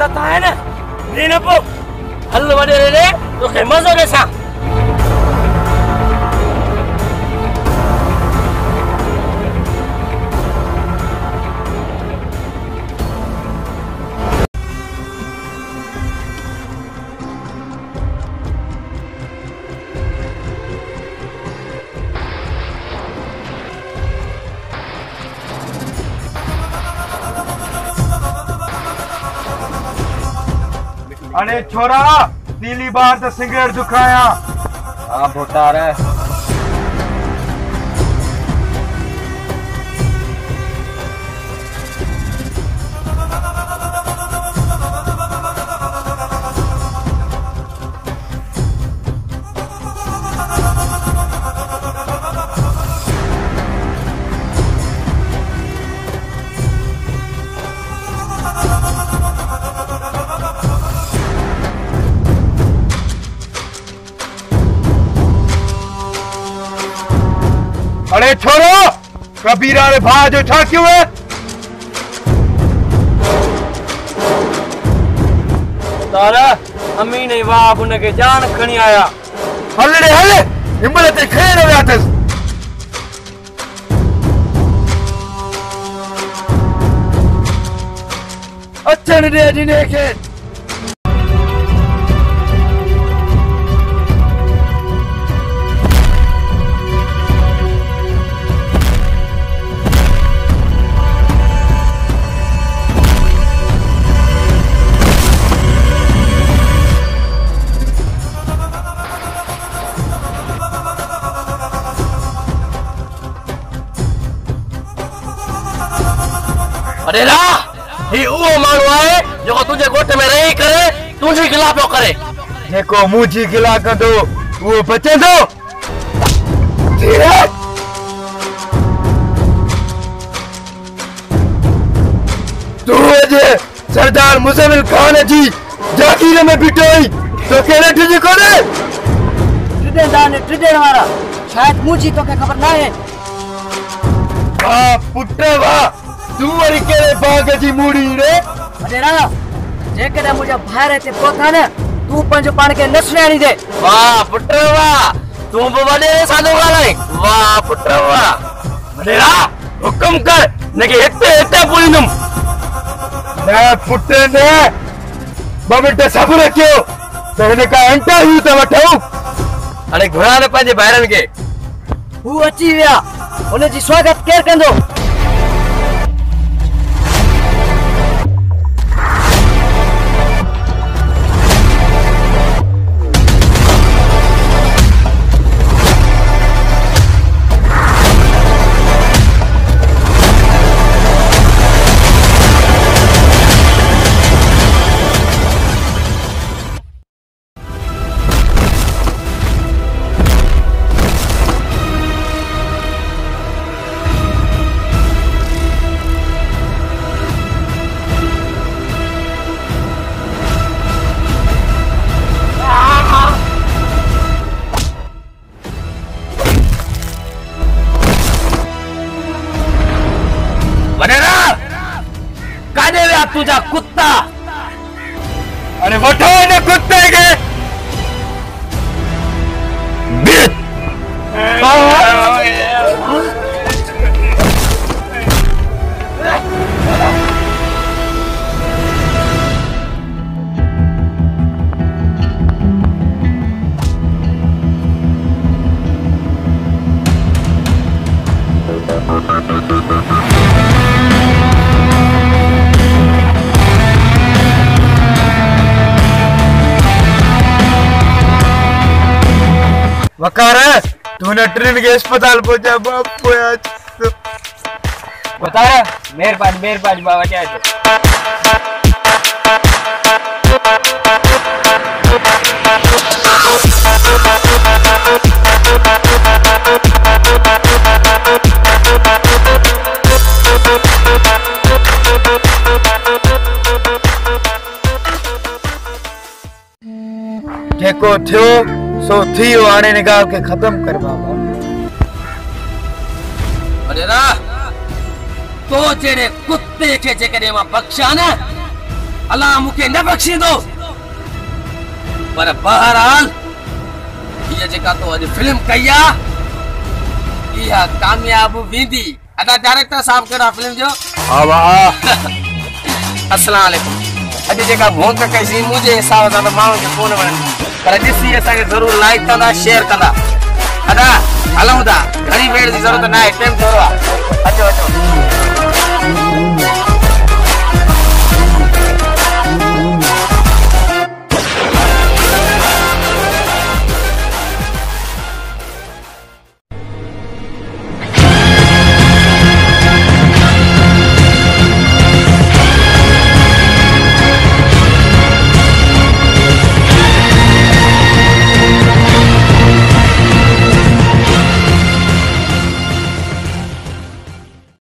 त था न रीन पो हल वडे रे तो के मजो देसा अरे छोरा नीली बार तो सिगरेट दुखाया हाँ भोटार अरे छोरो कबीरा रे भाई जो छा क्यों है तारा अमीन ही बाप उनके जान खणी आया हल रे हल हिम्मत ते खेर व्यातस अचन रे जिने के अरे ला ही वो मानो है जो तुझे गोटे में रही करे तुझे गिला पे करे देखो मुझी गिला कर दो वो बचे दो धीरे तू जे सरदार मजमल खान जी जागीर में बिटोई तो केने तुझे करे ट्रिडे हमारा शायद मुझी तो के खबर ना है वाह पुत्र वाह तू वरी केरे बाग जी मूड़ी रे अरे ना जेकॾहिं मुझे भाई रहते पोथा न तू पंज पान के नसण्याणी दे वाह पुत्र वाह तू भी वडे सादो गालाई वाह पुत्र वाह अरे ना हुक्म कर नके हिते पुलिंदुम ना पुत्र ने बमिटे सब्र कयो तो हिन का इंटरव्यू तो वठो अरे घुरा ने पंहिंजे ॿाहिरनि खे हू अची विया उन जी स्वागत केर कंदो तुझा कुत्ता अरे वठो ने कुत्ते के बिट वकार तूने ट्रेन के अस्पताल पहुंचा बाप पोया बता मेहरबानी बाबा क्या है जेको थियो सो थियो आने निगाह के खत्म कर बाबा अरे ना तो जेड़े कुत्ते के जेकने मां बख्शा न अल्लाह मुखे न बख्शींदो पर बहरहाल ये जेका तो अज फिल्म कई आ इहा कामयाब वेंदी अदा डायरेक्टर साहब केड़ा फिल्म जो हां वाह अस्सलाम वालेकुम अज जेका भोंक कई मुझे हिसाब सां माण्हू के कोन वणंदी पर ॾिसी असांखे ज़रूर लाइक कंदा शेयर कंदा अदा हलूं था घणी वेळ जी ज़रूरत न आहे टाइम थोरो आहे अचो अचो